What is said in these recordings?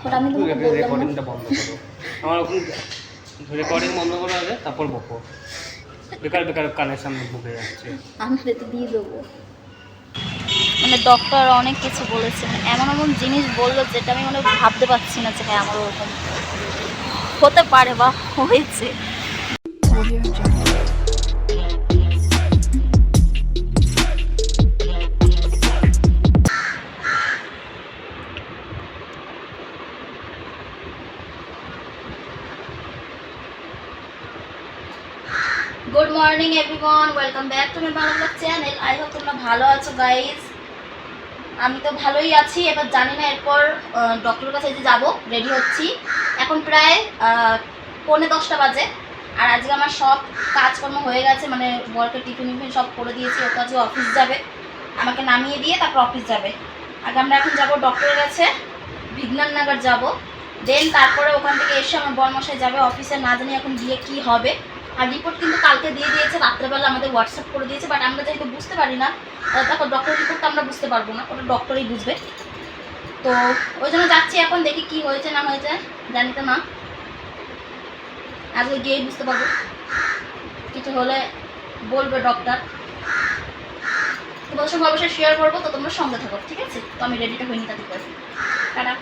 But আমি তোমাকে বললাম রেকর্ডিংটা বন্ধ করো। আমার এখন রেকর্ডিং বন্ধ করা হবে, তারপর বকো। বেকার বেকার কানের সামনে বকে যাচ্ছে। আমি তো দিয়ে দেবো। মানে ডক্টর অনেক কিছু বলেছেন, এমন এমন জিনিস বললো যেটা আমি মানে ভাবতে পারছি না যে হ্যাঁ আমার ওরকম হতে পারে বা হয়েছে। Good morning everyone, welcome back to my Bangla channel. I hope তোমরা ভালো আছো গাইজ। আমি তো ভালোই আছি। এবার জানি না এরপর ডক্টরের কাছে যে যাবো, রেডি হচ্ছি। এখন প্রায় 9:45 বাজে। আর আজকে আমার সব কাজকর্ম হয়ে গেছে, মানে বরকে টিফিন টিফিন সব করে দিয়েছি। ও তো আজকে অফিস যাবে, আমাকে নামিয়ে দিয়ে তারপর অফিস যাবে। আগে আমরা এখন যাবো ডক্টরের কাছে, বিজ্ঞাননগর যাব। দেন তারপরে ওখান থেকে এসে আমার বরমশাই যাবে অফিসে, না জানি এখন গিয়ে কী হবে। আর রিপোর্ট কিন্তু কালকে দিয়ে দিয়েছে, রাত্রেবেলা আমাদের হোয়াটসঅ্যাপ করে দিয়েছে। বাট আমরা যেহেতু বুঝতে পারি না, দেখো ডক্টর রিপোর্টটা আমরা বুঝতে পারবো না, ওটা ডক্টরই বুঝবে। তো ওই জন্য যাচ্ছি, এখন দেখি কি হয়েছে না হয়েছে, জানি তো না। আজকে গিয়েই বুঝতে পারবো, কিছু হলে বলবে ডক্টর। তোমাদের সঙ্গে অবশ্যই শেয়ার করবো, তো তোমরা সঙ্গে থাকো, ঠিক আছে? তো আমি রেডিটা হয়ে নি তাদের করে টাটা।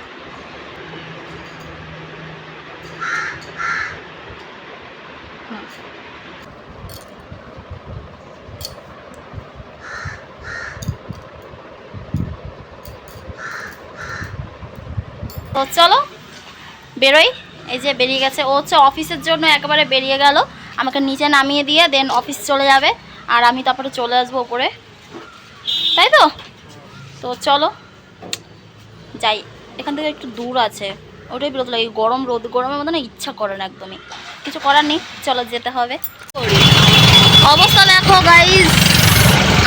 তো চলো বেরোই। এই যে বেরিয়ে গেছে ও, হচ্ছে অফিসের জন্য একেবারে বেরিয়ে গেল, আমাকে নিচে নামিয়ে দিয়ে দেন অফিস চলে যাবে। আর আমি তারপরে চলে আসবো উপরে, তাই তো? তো চলো যাই, এখান থেকে একটু দূর আছে, ওটাই বিরত লাগে। গরম রোদ, গরমের মধ্যে না ইচ্ছা করে না একদমই, কিছু করার নেই, চলো যেতে হবে। অবস্থা দেখো গাইজ,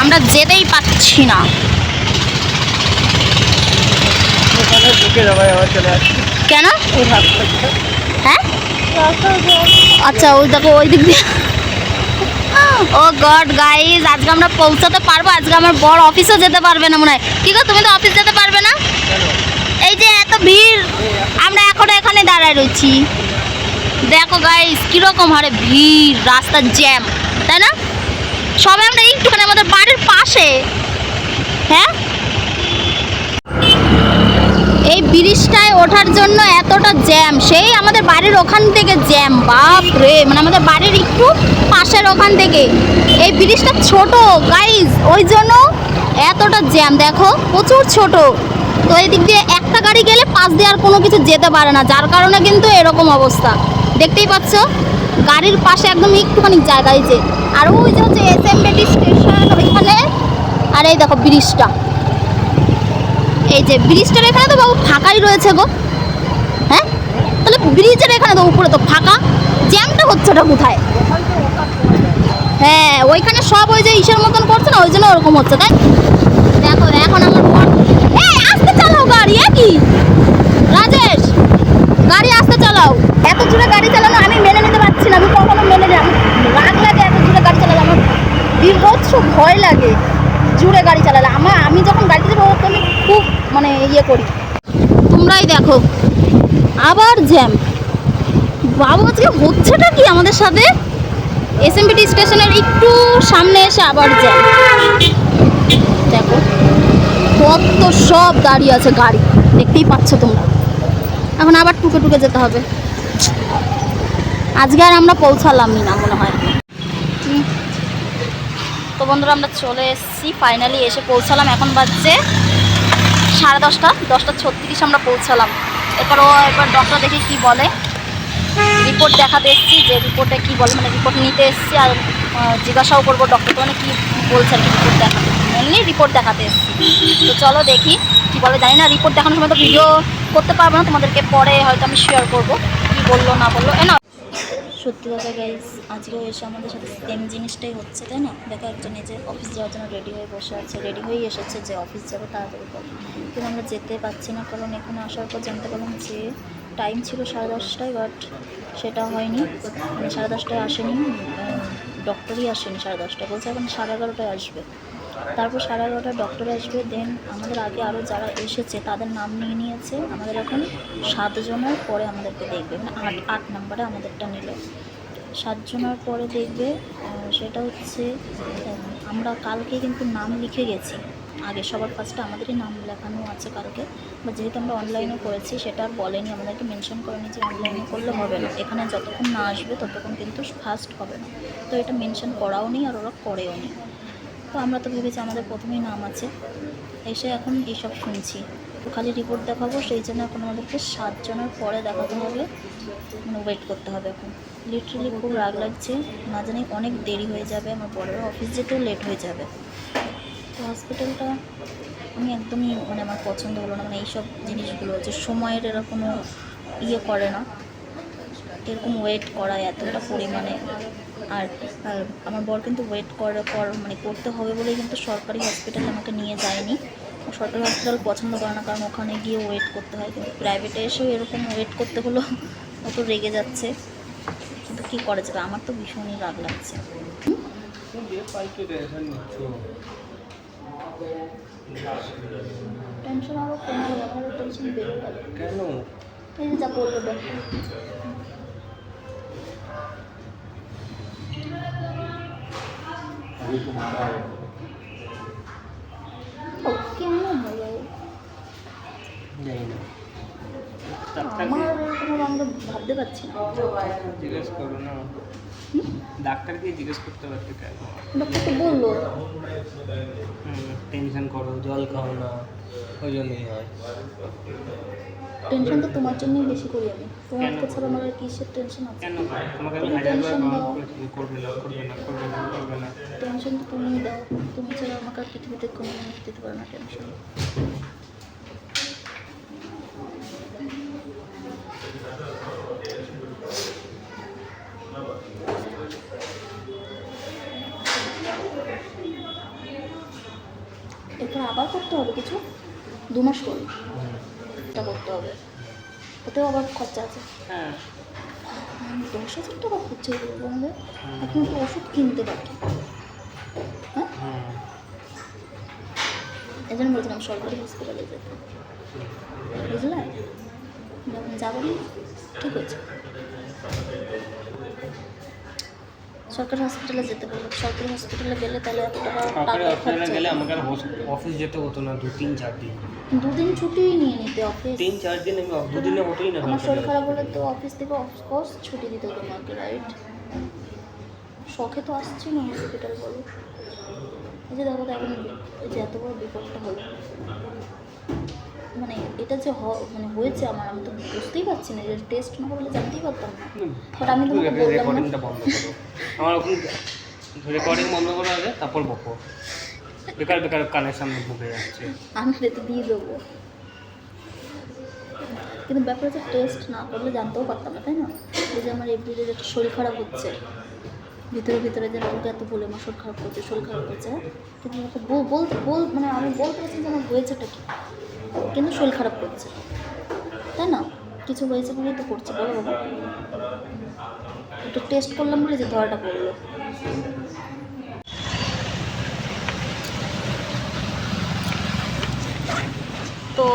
আমরা যেতেই পাচ্ছি না। কেন? হ্যাঁ আচ্ছা, ওই দেখো ওই দিক দিয়ে। ও গড গাইজ, আজকে আমরা পৌঁছাতে পারবো? আজকে আমার বড় অফিসও যেতে পারবে না মনে হয়। কি গো, তুমি তো অফিস যেতে পারবে না? এই যে এত ভিড়, আমরা এখনো এখানে দাঁড়ায় রয়েছি। দেখো গাইজ কিরকম হারে ভিড়, রাস্তার জ্যাম, তাই না? সবে আমরা একটুখানি আমাদের বাড়ির পাশে। হ্যাঁ, এই ব্রিজটায় ওঠার জন্য এতটা জ্যাম, সেই আমাদের বাড়ির ওখান থেকে জ্যাম, বাপ রে। মানে আমাদের বাড়ির একটু পাশের ওখান থেকে, এই ব্রিজটা ছোট গাইজ, ওই জন্য এতটা জ্যাম। দেখো প্রচুর ছোট, তো এই দিক দিয়ে একটা গাড়ি গেলে পাশ দিয়ে আর কোনো কিছু যেতে পারে না, যার কারণে কিন্তু এরকম অবস্থা। দেখতেই পাচ্ছ গাড়ির পাশে একদম একটুখানি জায়গায় যে, আর ওই যে হচ্ছে এসএমবিটি স্টেশন ওইখানে। আর এই দেখো ব্রিজটা, এই যে ব্রিজটার এখানে তো বাবু ফাঁকাই রয়েছে গো। হ্যাঁ, তাহলে ব্রিজের এখানে তো উপরে তো ফাঁকা, জ্যামটা হচ্ছে ওটা কোথায়? হ্যাঁ, ওইখানে সব ওই যে ইসের মতন করছে না, ওই জন্য ওরকম হচ্ছে, তাই? দেখো এখন আমার বর, এই আস্তে চালাও গাড়ি। কি রাজেশ, গাড়ি আস্তে চালাও। এত জোরে গাড়ি চালানো আমি মেনে নিতে পারছি না, আমি কখনো মেনে যাই, রাগ লাগে এত জোরে গাড়ি চালালে, আমার বিভৎস ভয় লাগে জোরে গাড়ি চালালে। আমি যখন গাড়িতে যাবো আমি খুব মানে ইয়ে করি। তোমরাই দেখো আবার জ্যাম, বাবু আজকে হচ্ছেটা কি আমাদের সাথে? এসএমবিটি স্টেশনের একটু সামনে এসে আবার জ্যাম। দেখো কত সব দাঁড়িয়ে আছে গাড়ি, দেখতেই পাচ্ছ তোমরা। এখন আবার টুকে টুকে যেতে হবে। আজকে আর আমরা পৌঁছালামই না মনে হয়। তো বন্ধুরা আমরা চলে এসেছি, ফাইনালি এসে পৌঁছালাম। এখন বাজছে 10:30, 10:36 আমরা পৌঁছালাম। এরপর ডক্টর দেখে কি বলে, রিপোর্ট দেখাতে এসেছি, যে রিপোর্টে কি বলে, মানে রিপোর্ট নিতে এসেছি। আর জিজ্ঞাসাও করবো ডক্টরকে মানে কী বলছেন রিপোর্ট দেখাতে, এমনি রিপোর্ট দেখাতে এসেছি। তো চলো দেখি কি বলে, জানি না। রিপোর্ট দেখানোর সময় তো ভিডিও করতে পারবো না, তোমাদেরকে পরে হয়তো আমি শেয়ার করবো কি বললো না বললো। না সত্যি কথা গাইজ, আজকেও এসে আমাদের সাথে সেম জিনিসটাই হচ্ছে, তাই না? দেখো একজন এই যে অফিস যাওয়ার জন্য রেডি হয়ে বসে আছে, রেডি হয়েই এসেছে যে অফিস যাবে তাড়াতাড়ি করে, কিন্তু আমরা যেতে পারছি না। কারণ এখানে আসার পর জানতে পারলাম যে টাইম ছিল 10:30টায়, বাট সেটা হয়নি, মানে 10:30টায় আসেনি, ডক্টরই আসেনি 10:30টায়, বলছে এখন 11:30টায় আসবে। তারপর 11:30 ডক্টর আসবে। দেন আমাদের আগে আরও যারা এসেছে তাদের নাম নিয়ে নিয়েছে। আমাদের এখন 7 জনের পরে আমাদেরকে দেখবে, মানে 8 নম্বরে আমাদেরটা নিল। 7 জনের পরে দেখবে। সেটা হচ্ছে আমরা কালকে কিন্তু নাম লিখে গেছি আগে, সবার ফার্স্টে আমাদেরই নাম লেখানো আছে কালকে। বা যেহেতু আমরা অনলাইনে করেছি সেটা আর বলেনি, আমাদেরকে মেনশন করেনি যে অনলাইনে করলে হবে না, এখানে যতক্ষণ না আসবে ততক্ষণ কিন্তু ফার্স্ট হবে না। তো এটা মেনশন করাও নি আর ওরা করেও নি। তো আমরা তো ভেবেছি আমাদের প্রথমেই নাম আছে, এসে এখন এইসব শুনছি। তো খালি রিপোর্ট দেখাবো, সেই জন্য এখন আমাদেরকে 7 জনের পরে দেখাতে হবে, মানে ওয়েট করতে হবে। এখন লিটারেলি খুব রাগ লাগছে, না জানি অনেক দেরি হয়ে যাবে, আমার বড়রা অফিস যেতেও লেট হয়ে যাবে। তো হসপিটালটা আমি একদমই মানে আমার পছন্দ হলো না, মানে এইসব জিনিসগুলো যে সময়ের এরা কোনো ইয়ে করে না, এরকম ওয়েট করায় এতটা পরিমাণে। আর আমার বর কিন্তু ওয়েট মানে করতে হবে বলেই কিন্তু সরকারি হসপিটালে আমাকে নিয়ে যায়নি। সরকারি হসপিটাল পছন্দ করে না, কারণ ওখানে গিয়ে ওয়েট করতে হয়, কিন্তু প্রাইভেটে এসেও এরকম ওয়েট করতে হলো। অত রেগে যাচ্ছে, কিন্তু কী করা যাবে, আমার তো ভীষণই রাগ লাগছে। টেনশন আরও কমে গেল, আমার টেনশন বেড়ে গেল। কেন? এই যে যা বললো ডক্টর। কেন হলো আমার এরকম, আমরা ভাবতে পারছি না। জিজ্ঞেস করো না, ডাক্তারকে জিজ্ঞেস করতে পারতে কেন? ডক্টর তো বললো টেনশন করো, জল খাও না, ওই জন্যই হয়। টেনশন তো তোমার জন্যই বেশি করি আমি, তোমার তো ছাড়া আমার আর কিসের টেনশন আছে? কেন? তোমাকে আমি হাজারবার বারণ করেছি করবে না, করবে না, করবে না, করবে না। টেনশন তো তুমিই দাও, তুমি ছাড়া আমাকে আর পৃথিবীতে কোনো মানুষ দিতে পারে না টেনশন। এরপর আবার করতে হবে কিছু, 2 মাস পর এটা করতে হবে, ওতেও আবার খরচা আছে। হ্যাঁ, 10,000 টাকা খরচা করবো আমাদের, এখন তো ওষুধ কিনতে বাকি। হ্যাঁ, এই জন্য বলছিলাম সরকারি হসপিটালে যেতে, বুঝলে? যখন যাবেন ঠিক আছে, সরকারি হসপিটালে যেতে বলবো। সরকারি হসপিটালে গেলে তাহলে এত টাকা সরকারি হসপিটালে খরচা। গেলে আমাকে আর অফিস যেতে হতো না 2-3-4 দিন। 2 দিন ছুটিই নিয়ে নিতে অফিস। 3-4 দিন আমি 2 দিনে হতোই না। আমার শরীর খারাপ হলে তো অফিস থেকে অফকোর্স ছুটি দিত তোমাকে, রাইট? শখে তো আসছি না হসপিটাল, বলো। এই যে দেখো তো এখন এই যে এত বড় বিপদটা হলো, মানে এটা যে মানে হয়েছে আমার, আমি তো বুঝতেই পারছি না, যে টেস্ট না করলে জানতেই পারতাম না। বাট আমি তোমাকে বললাম না, রেকর্ডিংটা বন্ধ করো, আমার ওখানে রেকর্ডিং বন্ধ করা আগে তারপর বকো। বেকার বেকার কানের সামনে বুকে যাচ্ছে। আমি রেতে দিয়ে দেবো, কিন্তু ব্যাপার হচ্ছে টেস্ট না করলে জানতেও পারতাম না, তাই না? এই যে আমার এভরিডে একটা শরীর খারাপ হচ্ছে, ভিতরে ভিতরে যে আমাকে এত বলে আমার শরীর খারাপ করছে, শরীর খারাপ করছে, কিন্তু আমাকে মানে আমি বলতে পারছি যে আমার হয়েছেটা কি, কিন্তু শরীর খারাপ করছে, তাই না? কিছু হয়েছে বলেই তো করছে, বলো বাবা। একটু টেস্ট করলাম বলে যে ধরাটা পড়লো। তো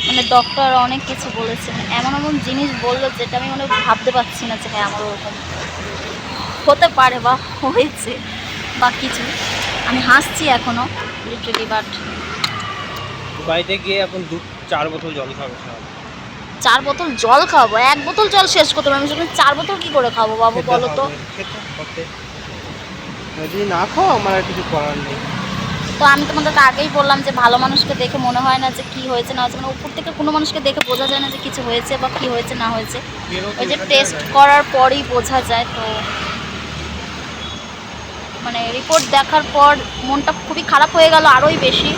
মানে ডক্টর অনেক কিছু বলেছে, এমন এমন জিনিস বললো যেটা আমি মানে ভাবতে পারছি না যে হ্যাঁ আমার ওরকম হতে পারে বা হয়েছে বা কিছু। আমি হাসছি এখনও লিটারেলি, বাট বাড়িতে গিয়ে এখন 4 বোতল জল খাবো। 4 বোতল জল খাবো? 1 বোতল জল শেষ করতে হবে, আমি সেখানে 4 বোতল কী করে খাবো বাবু, বলো তো? যদি না খাও আমার আর কিছু করার নেই। তো আমি তোমাদেরকে আগেই বললাম যে ভালো মানুষকে দেখে মনে হয় না যে কী হয়েছে না হয়েছে, মানে উপর থেকে কোনো মানুষকে দেখে বোঝা যায় না যে কিছু হয়েছে বা কী হয়েছে না হয়েছে, ওই যে টেস্ট করার পরই বোঝা যায়। তো মানে রিপোর্ট দেখার পর মনটা খুবই খারাপ হয়ে গেল আরোই বেশি।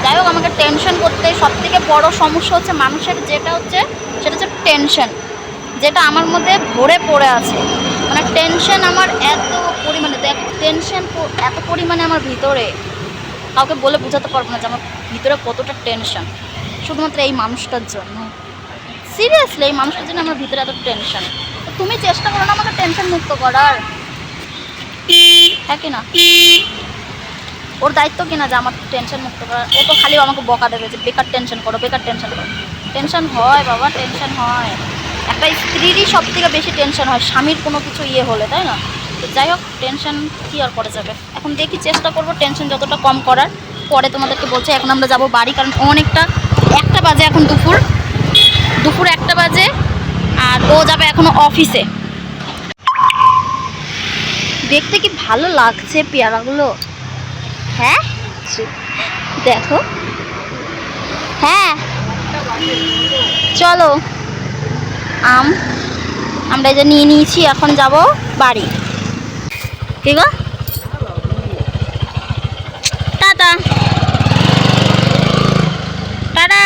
যাই হোক, আমাকে টেনশন করতে সবথেকে বড় সমস্যা হচ্ছে মানুষের, যেটা হচ্ছে সেটা হচ্ছে টেনশন, যেটা আমার মধ্যে ভরে পড়ে আছে। মানে টেনশন আমার এত পরিমাণে, টেনশন এত পরিমাণে আমার ভিতরে, কাউকে বলে বোঝাতে পারবো না যে আমার ভিতরে কতটা টেনশন, শুধুমাত্র এই মানুষটার জন্য। সিরিয়াসলি এই মানুষটার জন্য আমার ভিতরে এত টেনশন। তো তুমি চেষ্টা করো না আমাকে টেনশন মুক্ত করার। হ্যাঁ কি না? ওর দায়িত্ব কিনা যে আমার টেনশন মুক্ত করা। ও তো খালি আমাকে বকা দেবে যে বেকার টেনশন করো, বেকার টেনশন করো। টেনশন হয় বাবা, টেনশন হয়। একটা স্ত্রীরই সব থেকে বেশি টেনশন হয় স্বামীর কোনো কিছু ইয়ে হলে, তাই না? তো যাই হোক, টেনশন কী আর করা যাবে। এখন দেখি, চেষ্টা করবো টেনশন যতটা কম করার। পরে তোমাদেরকে বলছি, এখন আমরা যাবো বাড়ি, কারণ অনেকটা 1টা বাজে এখন, দুপুর 1টা বাজে। আর ও যাবে এখনো অফিসে। দেখতে কি ভালো লাগছে পেয়ারাগুলো, হ্যাঁ দেখো। হ্যাঁ চলো, আমরা এই যে নিয়ে নিয়েছি, এখন যাব বাড়ি। কি গো, টাটা টাটা।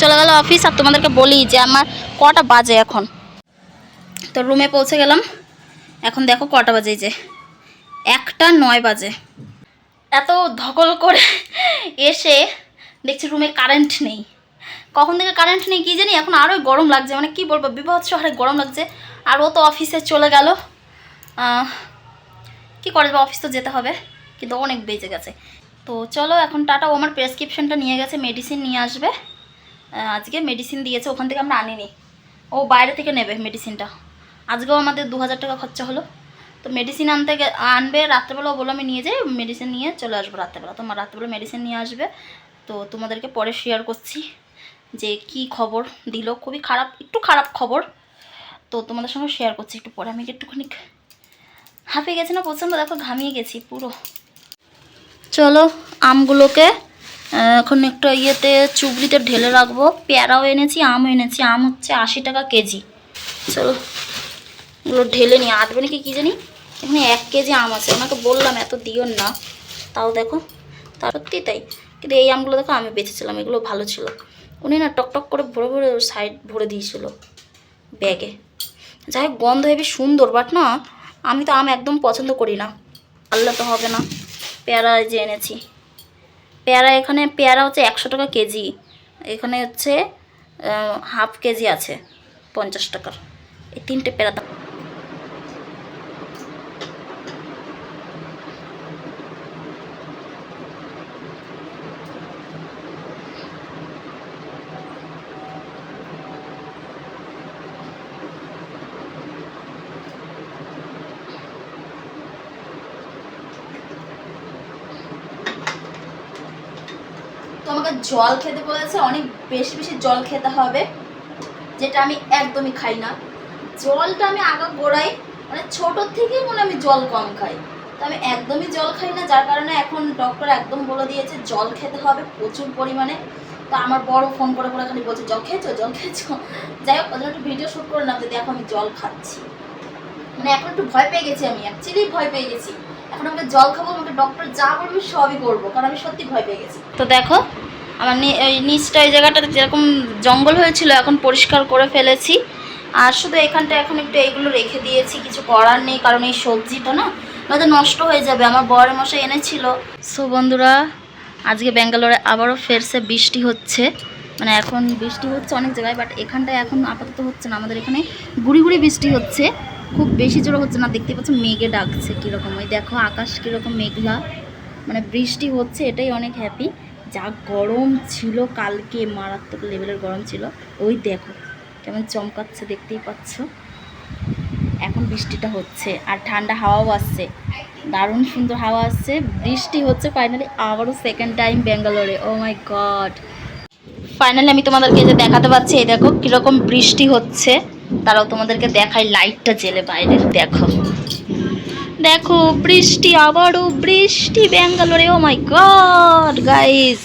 চলে গেল অফিস। আর তোমাদেরকে বলি যে আমার কটা বাজে এখন। তো রুমে পৌঁছে গেলাম। এখন দেখো কটা বাজে, যে 1:09 বাজে। এত ধকল করে এসে দেখছি রুমে কারেন্ট নেই। কখন থেকে কারেন্ট নেই কি জানি। এখন আরও গরম লাগছে, মানে কি বলবো, বিভৎস হারে গরম লাগছে। আর ও তো অফিসে চলে গেল। কি করে যাবে, অফিস তো যেতে হবে, কিন্তু অনেক বেজে গেছে। তো চলো এখন টাটা। ও আমার প্রেসক্রিপশনটা নিয়ে গেছে, মেডিসিন নিয়ে আসবে। আজকে মেডিসিন দিয়েছে, ওখান থেকে আমরা আনিনি, ও বাইরে থেকে নেবে মেডিসিনটা। আজকেও আমাদের 2000 টাকা খরচা হলো। তো মেডিসিন আনবে রাত্রেবেলা। বললো আমি নিয়ে যাই, মেডিসিন নিয়ে চলে আসবো রাত্রেবেলা। তোমার রাত্রেবেলা মেডিসিন নিয়ে আসবে। তো তোমাদেরকে পরে শেয়ার করছি যে কি খবর দিল। খুবই খারাপ, একটু খারাপ খবর। তো তোমাদের সঙ্গে শেয়ার করছি একটু পরে। আমি একটুখানি হাঁপিয়ে গেছি না প্রচণ্ড, দেখো ঘামিয়ে গেছি পুরো। চলো আমগুলোকে এখন একটু ইয়েতে চুবড়িতে ঢেলে রাখবো। পেয়ারাও এনেছি, আমও এনেছি। আম হচ্ছে 80 টাকা কেজি। চলো এগুলো ঢেলে নিই। আটবে নাকি কী জানি। এখানে 1 কেজি আম আছে। ওনাকে বললাম এত দিও না, তাও দেখো, তা সত্যি তাই। কিন্তু এই আমগুলো দেখো আমি বেঁচেছিলাম, এগুলো ভালো ছিল। উনি না টকটক করে ভরে ভরে সাইড ভরে দিয়েছিল ব্যাগে। যাই হোক, গন্ধ হেবি সুন্দর, বাট না আমি তো আম একদম পছন্দ করি না। আল্লাহ তো হবে না। পেয়ারা যে এনেছি, পেয়ারা এখানে পেয়ারা হচ্ছে 100 টাকা কেজি। এখানে হচ্ছে হাফ কেজি আছে 50 টাকার। এই 3টে পেয়ারা দাম। আমাকে জল খেতে বলেছে, অনেক বেশি বেশি জল খেতে হবে, যেটা আমি একদমই খাই না। জলটা আমি আগা গোড়াই, মানে ছোটোর থেকেই মনে আমি জল কম খাই। তো আমি একদমই জল খাই না, যার কারণে এখন ডক্টর একদম বলে দিয়েছে জল খেতে হবে প্রচুর পরিমাণে। তো আমার বড় ফোন করে করে খালি বলছে জল খেয়েছো, জল খেয়েছো। যাই হোক, ওদের একটু ভিডিও শ্যুট করে নাও যে দেখো আমি জল খাচ্ছি। মানে এখন একটু ভয় পেয়ে গেছি, আমি অ্যাকচুয়ালি ভয় পেয়ে গেছি। এখন আমাকে জল খাবো, আমাকে ডক্টর যা বলবে সবই করবো, কারণ আমি সত্যি ভয় পেয়ে গেছি। তো দেখো আমার ওই নিচটা, ওই জায়গাটাতে যেরকম জঙ্গল হয়েছিল এখন পরিষ্কার করে ফেলেছি। আর শুধু এখানটা এখন একটু এইগুলো রেখে দিয়েছি, কিছু করার নেই, কারণ এই সবজিটা না নয়তো নষ্ট হয়ে যাবে। আমার বরের মশাই এনেছিল। সো বন্ধুরা, আজকে ব্যাঙ্গালোরে আবারও ফেরসে বৃষ্টি হচ্ছে। মানে এখন বৃষ্টি হচ্ছে অনেক জায়গায়, বাট এখানটায় এখন আপাতত হচ্ছে না। আমাদের এখানে গুড়ি গুড়ি বৃষ্টি হচ্ছে, খুব বেশি জোরে হচ্ছে না। দেখতে পাচ্ছ মেঘে ডাকছে কীরকম, ওই দেখো আকাশ কীরকম মেঘলা, মানে বৃষ্টি হচ্ছে, এটাই অনেক হ্যাপি। যা গরম ছিল কালকে, মারাত্মক লেভেলের গরম ছিল। ওই দেখো কেমন চমকাচ্ছে, দেখতেই পাচ্ছ। এখন বৃষ্টিটা হচ্ছে আর ঠান্ডা হাওয়াও আসছে, দারুণ সুন্দর হাওয়া আসছে। বৃষ্টি হচ্ছে ফাইনালি আবারও সেকেন্ড টাইম ব্যাঙ্গালোরে। ও মাই গড, ফাইনালি আমি তোমাদেরকে যে দেখাতে পাচ্ছি। এই দেখো কীরকম বৃষ্টি হচ্ছে, তারাও তোমাদেরকে দেখাই লাইটটা জেলে বাইরে। দেখো দেখো বৃষ্টি, আবারও বৃষ্টি ব্যাঙ্গালোরে। ও মাই গড গাইস,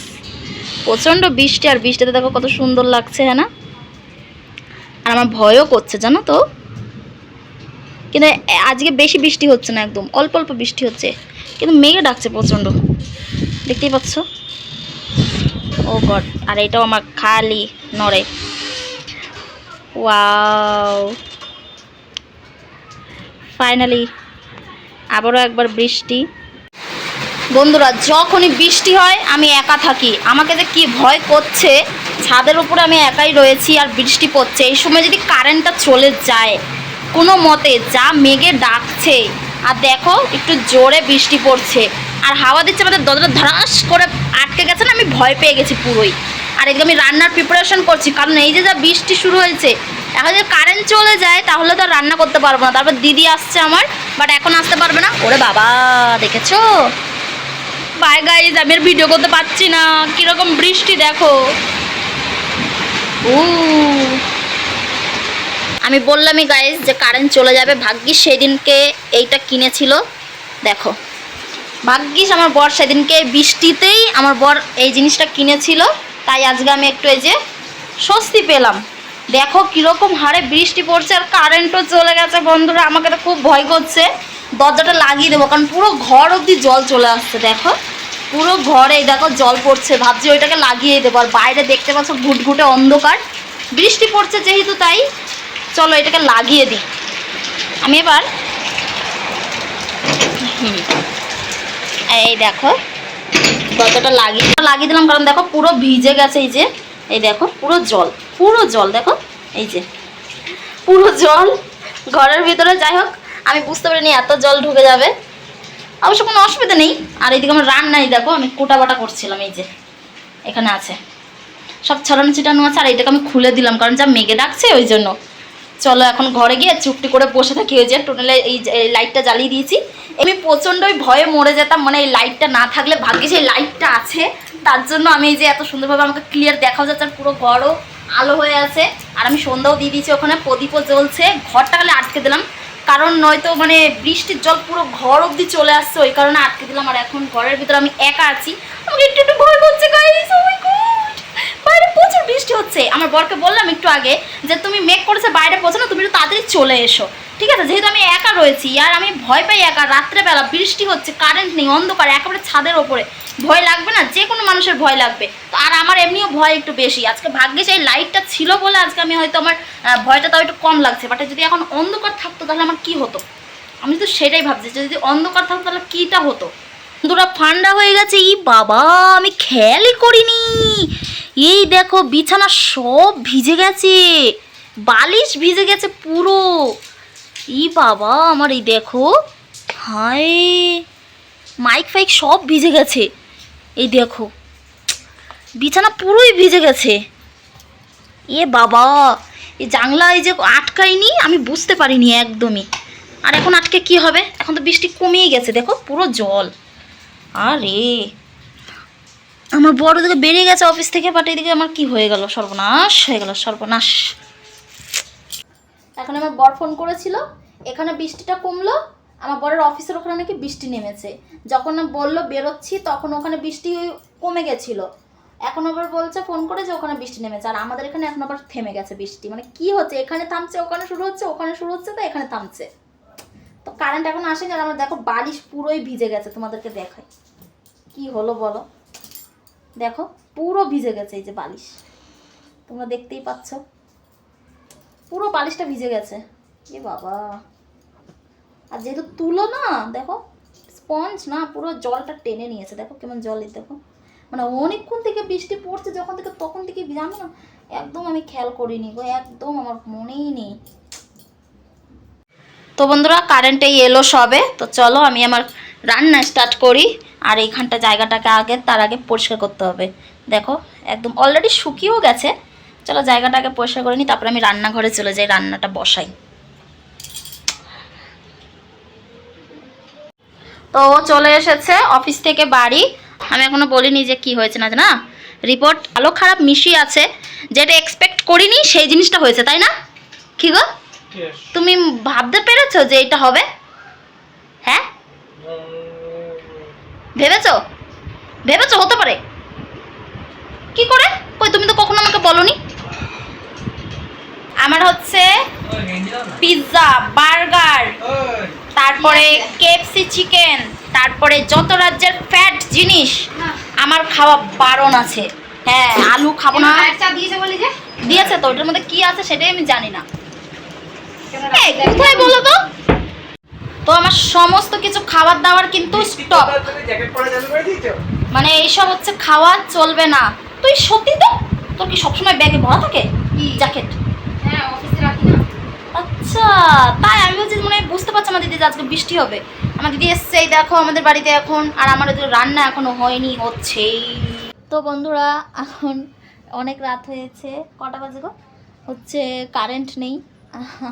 প্রচণ্ড বৃষ্টি। আর বৃষ্টিতে দেখো কত সুন্দর লাগছে, হ্যাঁ না? আর আমার ভয়ও করছে জানো তো, কিন্তু আজকে বেশি বৃষ্টি হচ্ছে না, একদম অল্প অল্প বৃষ্টি হচ্ছে, কিন্তু মেঘে ডাকছে প্রচণ্ড, দেখতেই পাচ্ছ। ও গড, আর এটাও আমার খালি নড়ে। ওয়াও, ফাইনালি আবারও একবার বৃষ্টি। বন্ধুরা, যখনই বৃষ্টি হয় আমি একা থাকি, আমাকে যে কি ভয় করছে। ছাদের উপরে আমি একাই রয়েছি আর বৃষ্টি পড়ছে। এই সময় যদি কারেন্টটা চলে যায় কোনো মতে, যা মেঘে ডাকছে আর দেখো একটু জোরে বৃষ্টি পড়ছে আর হাওয়া দিচ্ছে, আমাদের দরজাটা ধরাস করে আটকে গেছে না, আমি ভয় পেয়ে গেছি পুরোই। আর এদিকে আমি রান্নার প্রিপারেশন করছি, কারণ এই যে যা বৃষ্টি শুরু হয়েছে, এখন যদি কারেন্ট চলে যায় তাহলে তো আর রান্না করতে পারবো না। তারপর দিদি আসছে আমার, বাট এখন আসতে পারবে না। ওরে বাবা, দেখেছো? বাই গাইজ, আমি আর ভিডিও করতে পারছি না, কিরকম বৃষ্টি দেখো। আমি বললামই গাইজ যে কারেন্ট চলে যাবে, ভাগ্যিস সেদিনকে এইটা কিনেছিল। দেখো, ভাগ্যিস আমার বর সেদিনকে বৃষ্টিতেই আমার বর এই জিনিসটা কিনেছিল, তাই আজকে আমি একটু এই যে স্বস্তি পেলাম। দেখো কীরকম হারে বৃষ্টি পড়ছে আর কারেন্টও চলে গেছে বন্ধুরা। আমাকে তো খুব ভয় করছে, দরজাটা লাগিয়ে দেবো, কারণ পুরো ঘর অবধি জল চলে আসছে। দেখো পুরো ঘরে দেখো জল পড়ছে, ভাবছি ওইটাকে লাগিয়ে দেবো। আর বাইরে দেখতে পাচ্ছ ঘুটঘুটে অন্ধকার, বৃষ্টি পড়ছে যেহেতু, তাই চলো এটাকে লাগিয়ে দিই আমি এবার। এই দেখো দরজাটা লাগিয়ে দিলাম, কারণ দেখো পুরো ভিজে গেছে। এই যে এই দেখো পুরো জল দেখো, এই যে পুরো জল ঘরের ভিতরে। যাই হোক, আমি বুঝতে পারিনি এত জল ঢুকে যাবে, অবশ্য কোনো অসুবিধা নেই। আর এইদিকে আমার রান্নাই দেখো, আমি কোটা বাটা করছিলাম, এই যে এখানে আছে সব ছড়ানো ছিটানো আছে। আর এইটাকে আমি খুলে দিলাম, কারণ যা মেঘে ডাকছে ওই জন্য। চলো এখন ঘরে গিয়ে চুপটি করে বসে থাকি। ওই যে টোটালে এই লাইটটা জ্বালিয়ে দিয়েছি। আমি প্রচণ্ডই ভয়ে মরে যেতাম, মানে এই লাইটটা না থাকলে। ভাগ্যিস এই লাইটটা আছে, তার জন্য আমি এই যে এত সুন্দরভাবে আমাকে ক্লিয়ার দেখাও যাচ্ছে, আর পুরো ঘরও আলো হয়ে আছে। আর আমি সন্ধ্যাও দিয়ে দিয়েছি, ওখানে প্রদীপও জ্বলছে। ঘরটা খালি আটকে দিলাম, কারণ নয়তো মানে বৃষ্টির জল পুরো ঘর অবধি চলে আসছে, ওই কারণে আটকে দিলাম। আর এখন ঘরের ভিতরে আমি একা আছি, আমাকে একটু একটু ভয় করছে গাইস। ও মাই গড, বাইরে প্রচুর বৃষ্টি হচ্ছে। আমার বরকে বললাম একটু আগে যে তুমি মেঘ করেছে বাইরে পৌঁছো না, তুমি একটু তাড়াতাড়ি চলে এসো, ঠিক আছে? যেহেতু আমি একা রয়েছি, আর আমি ভয় পাই একা। রাত্রেবেলা বৃষ্টি হচ্ছে, কারেন্ট নেই, অন্ধকার, একেবারে ছাদের ওপরে, ভয় লাগবে না? যে কোনো মানুষের ভয় লাগবে। তো আর আমার এমনিও ভয় একটু বেশি। আজকে ভাগ্যিস এই লাইটটা ছিল বলে আজকে আমি হয়তো আমার ভয়টা তাও একটু কম লাগছে। বাট যদি এখন অন্ধকার থাকতো তাহলে আমার কি হতো? আমি তো সেটাই ভাবছি, যে যদি অন্ধকার থাকতো তাহলে কীটা হতো। বন্ধুরা ঠান্ডা হয়ে গেছে, ই বাবা আমি খেয়ালই করিনি। এই দেখো বিছানা সব ভিজে গেছে, বালিশ ভিজে গেছে পুরো। ই বাবা আমার, এই দেখো, হায় মাইক ফাইক সব ভিজে গেছে। এই দেখো বিছানা পুরোই ভিজে গেছে। এ বাবা, এই জানলা এই যে আটকায়নি, আমি বুঝতে পারিনি একদমই। আর এখন আটকে কি হবে? এখন তো বৃষ্টি কমেই গেছে, দেখো পুরো জল। আরে আমার বড় দিকে বেরিয়ে গেছে অফিস থেকে, বাট এদিকে আমার কি হয়ে গেল? সর্বনাশ হয়ে গেল, সর্বনাশ। এখন আমার বর ফোন করেছিল, এখানে বৃষ্টিটা কমলো, আমার বরের অফিসের ওখানে নাকি বৃষ্টি নেমেছে। যখন বললো বেরোচ্ছি তখন ওখানে বৃষ্টি কমে গেছিলো, এখন আবার বলছে ফোন করে যে ওখানে বৃষ্টি নেমেছে। আর আমাদের এখানে এখন আবার থেমে গেছে বৃষ্টি। মানে কি হচ্ছে, এখানে থামছে ওখানে শুরু হচ্ছে, ওখানে শুরু হচ্ছে তো এখানে থামছে। তো কারেন্ট এখন আসেনি। আর আমার দেখো বালিশ পুরোই ভিজে গেছে, তোমাদেরকে দেখাই কি হলো বলো। দেখো পুরো ভিজে গেছে, এই যে বালিশ, তোমরা দেখতেই পাচ্ছ পুরো বালিশটা ভিজে গেছে। এ বাবা, আর যেহেতু তুলো না, দেখো স্পঞ্জ না, পুরো জলটা টেনে নিয়েছে। দেখো কেমন জল, দেখো মানে অনেকক্ষণ থেকে বৃষ্টি পড়ছে যখন থেকে, তখন থেকে জানো না, একদম আমি খেয়াল করিনি গো, একদম আমার মনেই নেই। তো বন্ধুরা কারেন্টে এলো সবে, তো চলো আমি আমার রান্না স্টার্ট করি। আর এইখানটা জায়গাটাকে তার আগে পরিষ্কার করতে হবে। দেখো একদম অলরেডি শুকিয়েও গেছে। চলো জায়গাটাকে পরিষ্কার করে নিই, তারপরে আমি রান্নাঘরে চলে যাই, রান্নাটা বসাই। তো চলে এসেছে অফিস থেকে বাড়ি। আমি এখনো বলিনি যে কি হয়েছে না, না রিপোর্ট ভালো খারাপ মিশিয়ে আছে। যেটা এক্সপেক্ট করিনি সেই জিনিসটা হয়েছে, তাই না? কি গো, তুমি ভাবতে পেরেছো যে এটা হবে? হ্যাঁ ভেবেছো হতে পারে? কি করে? কই তুমি তো কখনো আমাকে বলনি। আমার হচ্ছে পিৎজা, বার্গার, তারপরে কেএফসি চিকেন, তারপরে যত রাজ্যের ফ্যাট জিনিস আমার খাওয়া বারণ আছে। হ্যাঁ আলু খাবো না। দিয়েছে তো, ওটার মধ্যে কি আছে সেটাই আমি জানি না। কোথায় বলো তো? তো আমার সমস্ত কিছু খাবার দাবার কিন্তু স্টপ, মানে এইসব হচ্ছে খাওয়া চলবে না। তুই সত্যি তো, তোর কি সবসময় ব্যাগে ভরা থাকে জ্যাকেট? হ্যাঁ অফিসে রাখি না। আচ্ছা তাই আমি বলছি, মানে বুঝতে পারছি না দিদি যে আজকে বৃষ্টি হবে। আমার দিদি এসছে, এই দেখো আমাদের বাড়িতে এখন, আর আমার ওদের রান্না এখনো হয়নি, হচ্ছেই। তো বন্ধুরা এখন অনেক রাত হয়েছে, কটা বাজে গো, হচ্ছে কারেন্ট নেই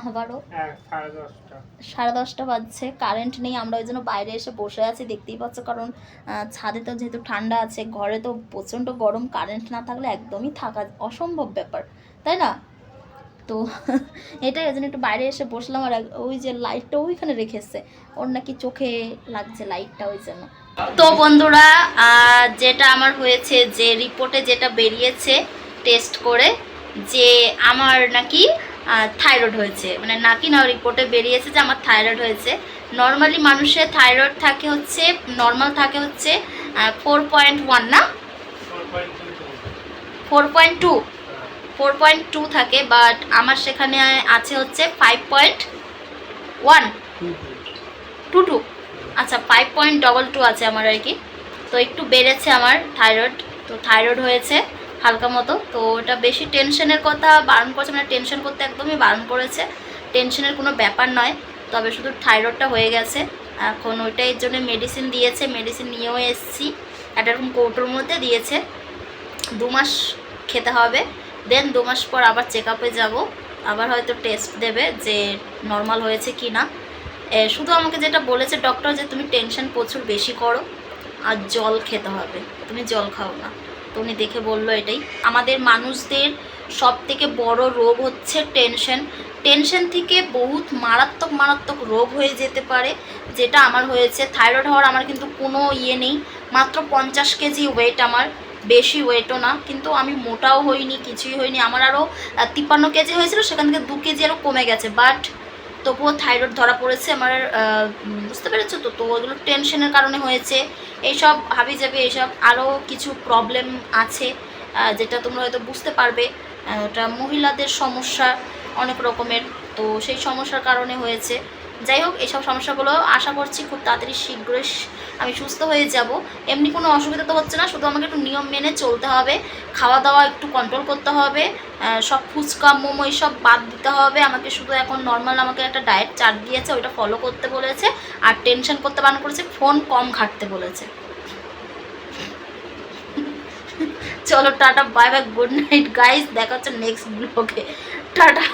আবারও 10:30 বাজছে, কারেন্ট নেই। আমরা ওই জন্য বাইরে এসে বসে আছি, দেখতেই পাচ্ছ, কারণ ছাদে তো যেহেতু ঠান্ডা আছে, ঘরে তো প্রচণ্ড গরম, কারেন্ট না থাকলে একদমই থাকা অসম্ভব ব্যাপার, তাই না? তো এটাই, ওই জন্য একটু বাইরে এসে বসলাম। আর ওই যে লাইটটা ওইখানে রেখেছে, ওর নাকি চোখে লাগছে লাইটটা, ওই জন্য। তো বন্ধুরা যেটা আমার হয়েছে, যে রিপোর্টে যেটা বেরিয়েছে টেস্ট করে, যে আমার নাকি থাইরয়েড হয়েছে, মানে নাকি না, রিপোর্টে বেরিয়েছে যে আমার থাইরয়েড হয়েছে। নর্মালি মানুষের থাইরয়েড থাকে হচ্ছে, নর্মাল থাকে হচ্ছে 4.1 না, 4.2 থাকে, বাট আমার সেখানে আছে হচ্ছে 5.122। আচ্ছা 5.22 আছে আমার আর কি। তো একটু বেড়েছে আমার থাইরয়েড, তো থাইরয়েড হয়েছে হালকা মতো। তো ওটা বেশি টেনশনের কথা বারণ করেছে, মানে টেনশন করতে একদমই বারণ করেছে, টেনশনের কোনো ব্যাপার নয়, তবে শুধু থাইরয়েডটা হয়ে গেছে। এখন ওইটাই জন্য মেডিসিন দিয়েছে, মেডিসিন নিয়েও এসেছি, একটা এরকম কৌটোর মধ্যে দিয়েছে, 2 মাস খেতে হবে। দেন 2 মাস পর আবার চেক আপে যাবো, আবার হয়তো টেস্ট দেবে যে নর্মাল হয়েছে কি না। শুধু আমাকে যেটা বলেছে ডক্টর, যে তুমি টেনশন প্রচুর বেশি করো আর জল খেতে হবে, তুমি জল খাও না। তো উনি দেখে বললো এটাই। আমাদের মানুষদের সব থেকে বড় রোগ হচ্ছে টেনশন। টেনশন থেকে বহুত মারাত্মক মারাত্মক রোগ হয়ে যেতে পারে, যেটা আমার হয়েছে। থাইরয়েড হওয়ার আমার কিন্তু কোনো ইয়ে নেই, মাত্র 50 কেজি ওয়েট আমার, বেশি ওয়েটও না, কিন্তু আমি মোটাও হইনি, কিছুই হয়নি। আমার আরও 53 কেজি হয়েছিল, সেখান থেকে 2 কেজি আরও কমে গেছে, বাট তবুও থাইরয়েড ধরা পড়েছে আমার। বুঝতে পেরেছো তো? তো ওইগুলো টেনশনের কারণে হয়েছে, এইসব হাবি যাবে, এইসব আরও কিছু প্রবলেম আছে, যেটা তোমরা হয়তো বুঝতে পারবে। ওটা মহিলাদের সমস্যা অনেক রকমের, তো সেই সমস্যার কারণে হয়েছে। যাই হোক, এইসব সমস্যাগুলো আশা করছি খুব তাড়াতাড়ি শীঘ্রই আমি সুস্থ হয়ে যাব। এমনি কোনো অসুবিধা তো হচ্ছে না, শুধু আমাকে একটু নিয়ম মেনে চলতে হবে, খাওয়া দাওয়া একটু কন্ট্রোল করতে হবে, সব ফুচকা মোমো এইসব বাদ দিতে হবে আমাকে। শুধু এখন নর্মাল আমাকে একটা ডায়েট চার্ট দিয়েছে, ওইটা ফলো করতে বলেছে, আর টেনশন করতে বারণ করেছে, ফোন কম ঘাঁটতে বলেছে। চলো tata, bye bye, good night guys, দেখা হচ্ছে নেক্সট ব্লগে, টাটা।